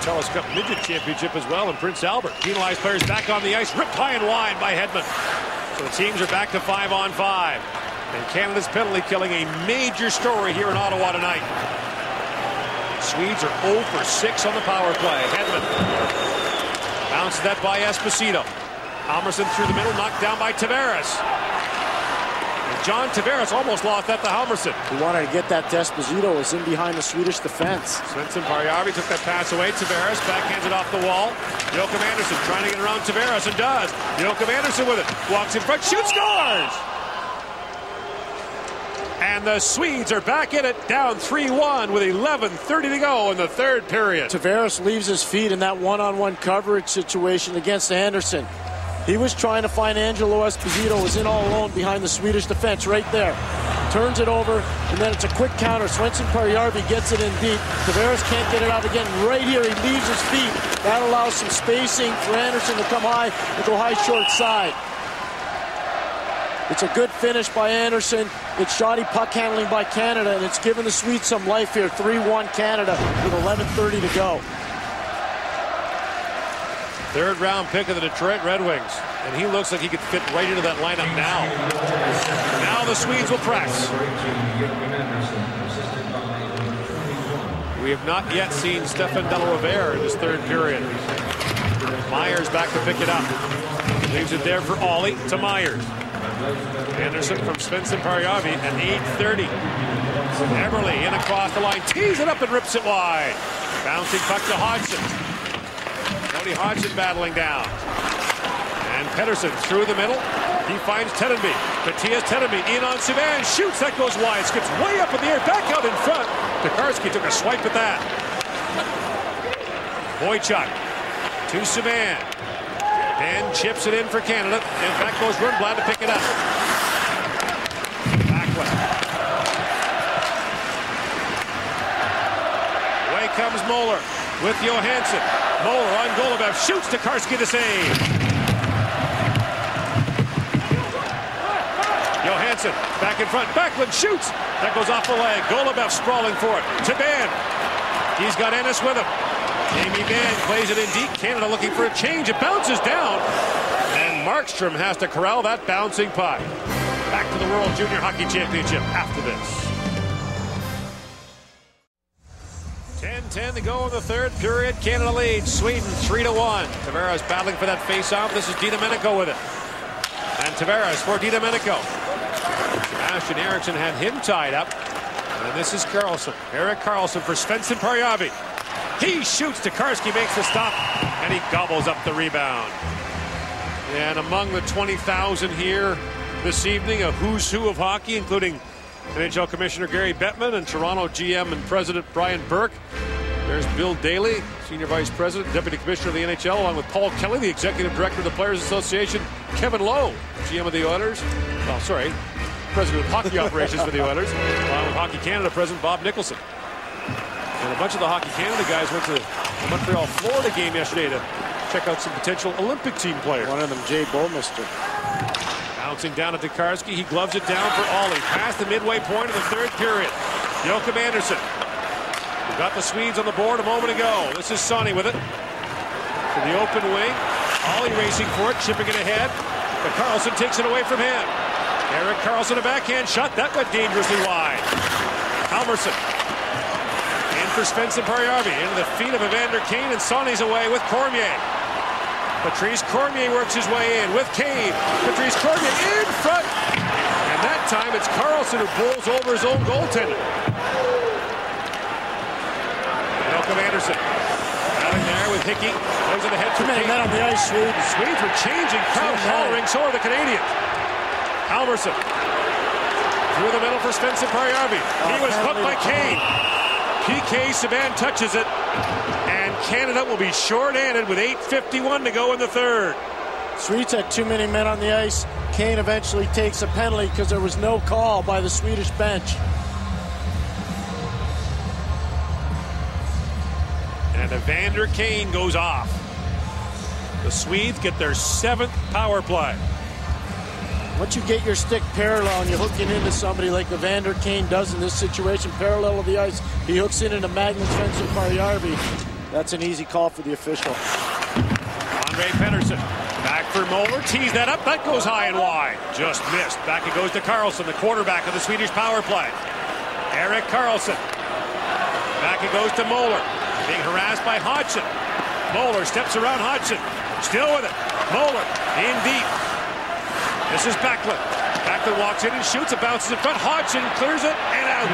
Telus Cup Midget Championship as well in Prince Albert. Penalized players back on the ice, ripped high and wide by Hedman. So the teams are back to 5-on-5. And Canada's penalty killing a major story here in Ottawa tonight. Swedes are 0 for 6 on the power play. Hedman bounces that by Esposito. Halmerson through the middle, knocked down by Tavares. And John Tavares almost lost that to Halmerson. He wanted to get that to Esposito, was in behind the Swedish defense. Svensson Parjärvi took that pass away. Tavares backhands it off the wall. Joachim Andersson trying to get around Tavares and does. Joachim Andersson with it. Walks in front, shoots, scores! And the Swedes are back in it, down 3-1 with 11:30 to go in the third period. Tavares leaves his feet in that one-on-one coverage situation against Andersson. He was trying to find Angelo Esposito, was in all alone behind the Swedish defense right there. Turns it over, and then it's a quick counter. Svensson Parjärvi gets it in deep. Tavares can't get it out again. Right here, he leaves his feet. That allows some spacing for Andersson to come high and go high short side. It's a good finish by Andersson. It's shoddy puck handling by Canada, and it's given the Swedes some life here. 3-1 Canada with 11:30 to go. Third round pick of the Detroit Red Wings. And he looks like he could fit right into that lineup now. Now the Swedes will press. We have not yet seen Stefan Delarovere in this third period. Myers back to pick it up. Leaves it there for Ollie to Myers. Andersson from Svensson Parjärvi at 8:30. Eberle in across the line, tees it up and rips it wide. Bouncing puck to Hodgson. Cody Hodgson battling down. And Pettersson through the middle. He finds Tedenby. Matthias Tedenby in on Subban. Shoots, that goes wide. Skips way up in the air, back out in front. Tokarski took a swipe at that. Boychuk to Subban. And chips it in for Canada. In fact, goes Rundblad to pick it up. Backlund. Away comes Moeller with Johansson. Moeller on Golubev. Shoots, Tokarski to save. Johansson back in front. Backlund shoots. That goes off the leg. Golubev sprawling for it. To Benn. He's got Ennis with him. Jamie Benn plays it in deep. Canada looking for a change. It bounces down. And Markstrom has to corral that bouncing puck. Back to the World Junior Hockey Championship after this. 10:10 to go in the third period. Canada leads. Sweden 3-1. Tavares battling for that face-off. This is DiDomenico with it. And Tavares for DiDomenico. Sebastian Eriksson had him tied up. And this is Karlsson. Erik Karlsson for Svensson Parjärvi. He shoots. Tokarski makes the stop, and he gobbles up the rebound. And among the 20,000 here this evening, a who's who of hockey, including NHL Commissioner Gary Bettman and Toronto GM and President Brian Burke. There's Bill Daly, Senior Vice President, Deputy Commissioner of the NHL, along with Paul Kelly, the Executive Director of the Players Association, Kevin Lowe, GM of the Oilers. Well, sorry, President of Hockey Operations for the Oilers, along with Hockey Canada President Bob Nicholson. And a bunch of the Hockey Canada guys went to the Montreal, Florida game yesterday to check out some potential Olympic team players. One of them, Jay Bowmister. Bouncing down at Tokarski. He gloves it down for Ollie. Past the midway point of the third period. Joachim Andersson. We got the Swedes on the board a moment ago. This is Sonny with it. To the open wing. Ollie racing for it, chipping it ahead. But Karlsson takes it away from him. Erik Karlsson, a backhand shot. That went dangerously wide. Halmerson. For Svensson Parjärvi into the feet of Evander Kane, and Sonny's away with Cormier. Patrice Cormier works his way in with Kane. Patrice Cormier in front, and that time it's Karlsson who bowls over his own goaltender. Joachim Andersson out there with Hickey. Goes in the head for Kane. Men on the ice, Swedes. The Swedes were changing, crowd hollering, so are the Canadians. Halmerson through the middle for Svensson Parjärvi. He was hooked by Kane. PK Subban touches it, and Canada will be short-handed with 8:51 to go in the third. Swedes had too many men on the ice. Kane eventually takes a penalty because there was no call by the Swedish bench. And Evander Kane goes off. The Swedes get their 7th power play. Once you get your stick parallel and you're hooking into somebody like Evander Kane does in this situation, parallel of the ice, he hooks in into Magnus Svensson Parjärvi. That's an easy call for the official. Andre Pedersen back for Moller. Tees that up. That goes high and wide. Just missed. Back it goes to Karlsson, the quarterback of the Swedish power play. Erik Karlsson. Back it goes to Moller. Being harassed by Hodgson. Moller steps around Hodgson. Still with it. Moller in deep. This is Backlund. Backlund walks in and shoots. It bounces in front. Hodgson clears it and out.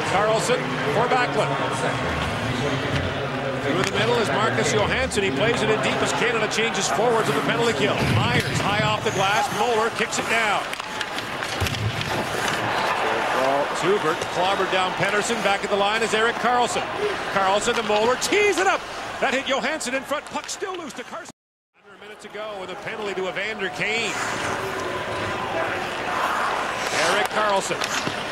Karlsson for Backlund. Through the middle is Marcus Johansson. He plays it in deep as Canada changes forwards with the penalty kill. Myers high off the glass. Moller kicks it down. Hubert clobbered down Pedersen. Back at the line is Erik Karlsson. Karlsson to Moller. Tees it up. That hit Johansson in front. Puck still loose to Karlsson. Under a minute to go with a penalty to Evander Kane. Erik Karlsson.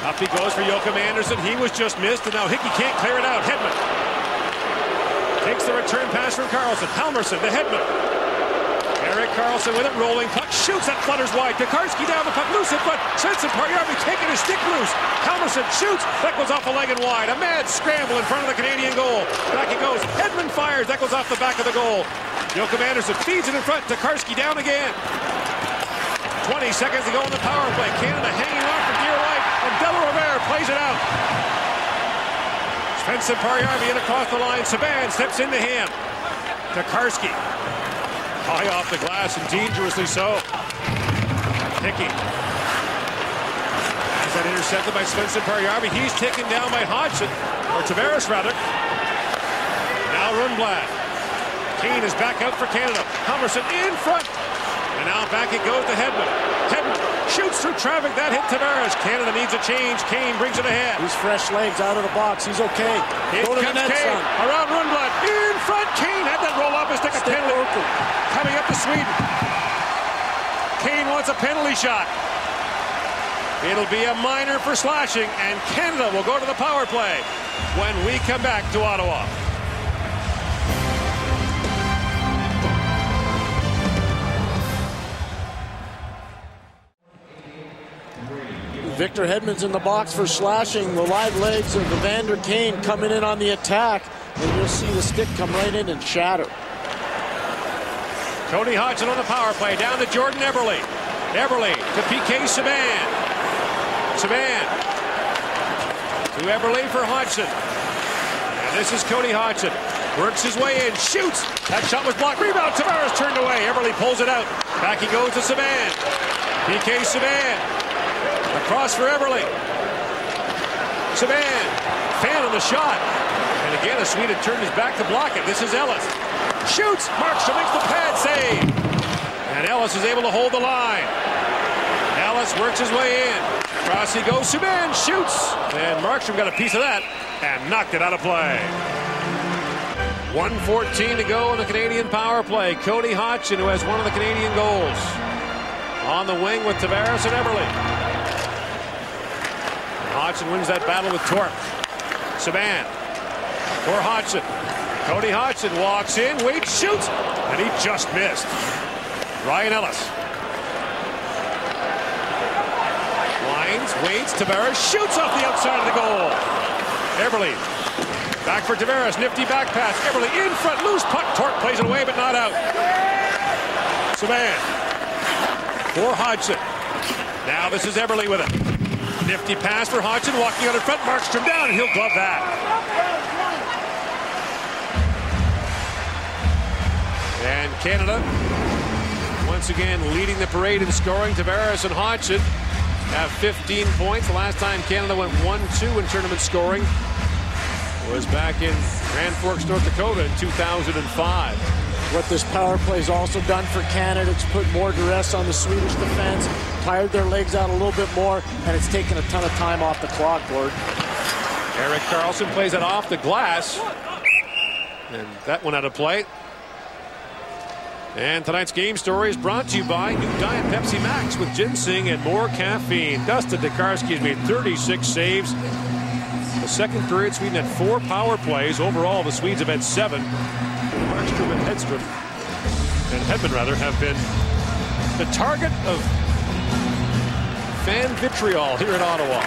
Up he goes for Joachim Andersen. He was just missed, and now Hickey can't clear it out. Hedman takes the return pass from Karlsson. Halmerson to Hedman. Erik Karlsson with it, rolling puck, shoots, that flutters wide. Tokarski down the puck, loose in front. Svensson Parjärvi taking his stick loose. Halmerson shoots, that goes off a leg and wide. A mad scramble in front of the Canadian goal. Back it goes. Hedman fires, that goes off the back of the goal. Joachim Andersen feeds it in front. Tokarski down again. 20 seconds to go in the power play. Canada hanging on for dear life, and Delarose plays it out. Svensson Parjärvi in across the line. Saban steps into him. Tokarski. High off the glass and dangerously so. Hickey. Is that intercepted by Svensson Parjärvi? He's taken down by Hodgson, or Tavares rather. Now Rundblad. Kane is back out for Canada. Halmerson in front. And now back it goes to Hedman. Hedman shoots through traffic. That hit Tavares. Canada needs a change. Kane brings it ahead. He's fresh legs out of the box. He's okay. Go to the net, Kane. Son. Around Rundblad. In front. Kane had that roll off his stick. A penalty. Coming up to Sweden. Kane wants a penalty shot. It'll be a minor for slashing, and Canada will go to the power play when we come back to Ottawa. Victor Hedman's in the box for slashing. The live legs of Evander Kane coming in on the attack, and you'll see the stick come right in and shatter. Cody Hodgson on the power play, down to Jordan Eberle. Eberle to PK Subban. Subban to Eberle for Hodgson. And this is Cody Hodgson. Works his way in, shoots. That shot was blocked. Rebound, Tavares turned away. Eberle pulls it out. Back he goes to Subban. PK Subban. Across for Eberle. Subban. Fan on the shot. And again, a Swede had turned his back to block it. This is Ellis. Shoots. Markstrom makes the pad save. And Ellis is able to hold the line. Ellis works his way in. Across he goes. Subban shoots. And Markstrom got a piece of that and knocked it out of play. 1:14 to go in the Canadian power play. Cody Hodgson, who has one of the Canadian goals. On the wing with Tavares and Eberle. Hodgson wins that battle with Torp. Subban for Hodgson. Cody Hodgson walks in, waits, shoots, and he just missed. Ryan Ellis. Lines, waits, Tavares shoots off the outside of the goal. Eberle back for Tavares, nifty back pass. Eberle in front, loose puck. Torp plays it away, but not out. Subban for Hodgson. Now this is Eberle with it. Nifty pass for Hodgson, walking out in front. Markstrom down, and he'll glove that. And Canada, once again, leading the parade in scoring. Tavares and Hodgson have 15 points. The last time Canada went 1-2 in tournament scoring was back in Grand Forks, North Dakota in 2005. What this power play has also done for Canada, it's put more duress on the Swedish defense, tired their legs out a little bit more, and it's taken a ton of time off the clock, Gord. Erik Karlsson plays it off the glass, and that went out of play. And tonight's game story is brought to you by new Diet Pepsi Max with ginseng and more caffeine. Dustin Tokarski has made 36 saves. The second period, Sweden had 4 power plays. Overall, the Swedes have had 7. Markstrom and Hedstrom, and Hedman rather, have been the target of fan vitriol here in Ottawa.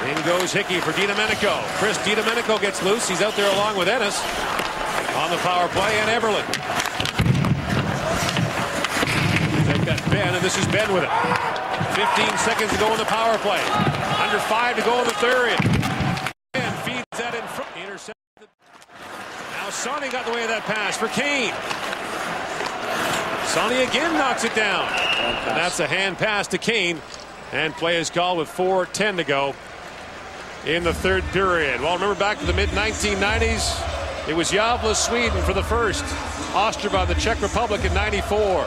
In goes Hickey for DiDomenico. Chris DiDomenico gets loose. He's out there along with Ennis on the power play, and Everlin. Take that Ben, and this is Ben with it. 15 seconds to go in the power play. Under 5 to go in the third. And feeds that in front. Intercepted. Now Sonny got in the way of that pass for Kane. Sonny again knocks it down. And that's a hand pass to Kane. And play is called with 4:10 to go in the third period. Well, remember back to the mid-1990s, it was Gävle, Sweden for the first. Ostrava, the Czech Republic in '94.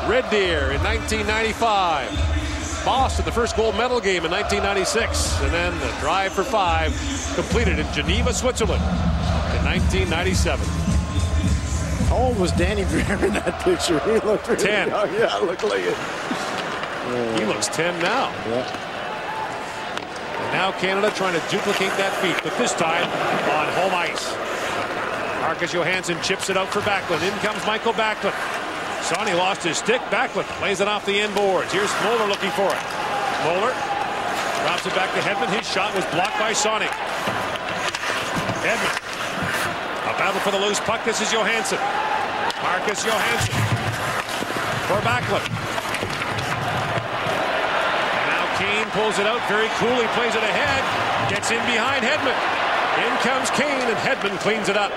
Red Deer in 1995. Boston, the first gold medal game in 1996. And then the drive for 5 completed in Geneva, Switzerland in 1997. How old was Danny Briere in that picture? He looked really 10. young. Yeah, looked like it. He looks 10 now. Yeah. And now Canada trying to duplicate that feat, but this time on home ice. Marcus Johansson chips it out for Backlund. In comes Michael Backlund. Sonny lost his stick. Backlund plays it off the end boards. Here's Moller looking for it. Moller drops it back to Hedman. His shot was blocked by Sonny. Hedman. A battle for the loose puck. This is Johansson. Marcus Johansson for Backlund. Kane pulls it out very coolly, plays it ahead, gets in behind Hedman. In comes Kane, and Hedman cleans it up.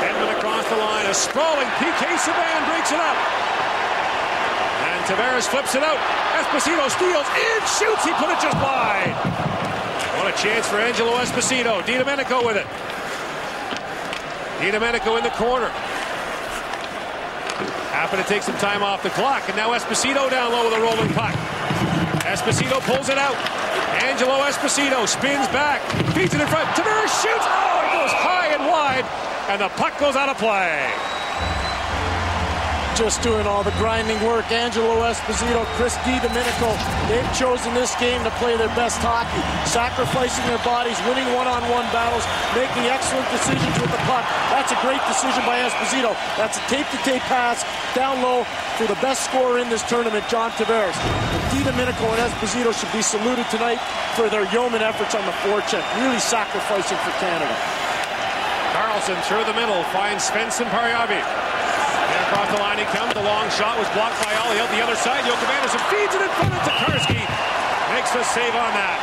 Hedman across the line, a sprawling PK Subban breaks it up. And Tavares flips it out. Esposito steals, in, shoots, he put it just wide. What a chance for Angelo Esposito. DiDomenico with it. DiDomenico in the corner. Happen to take some time off the clock, and now Esposito down low with a rolling puck. Esposito pulls it out. Angelo Esposito spins back, feeds it in front. Tavares shoots. Oh, it goes high and wide, and the puck goes out of play. Just doing all the grinding work. Angelo Esposito, Chris DiDomenico, they've chosen this game to play their best hockey, sacrificing their bodies, winning one-on-one battles, making excellent decisions with the puck. That's a great decision by Esposito. That's a tape-to-tape pass down low for the best scorer in this tournament, John Tavares. And DiDomenico and Esposito should be saluted tonight for their yeoman efforts on the forecheck, really sacrificing for Canada. Carlson through the middle finds Svensson Parjavi. And across the line he comes. The long shot was blocked by Ollie out the other side. Joachim Andersen feeds it in front of Tokarski. Makes the save on that.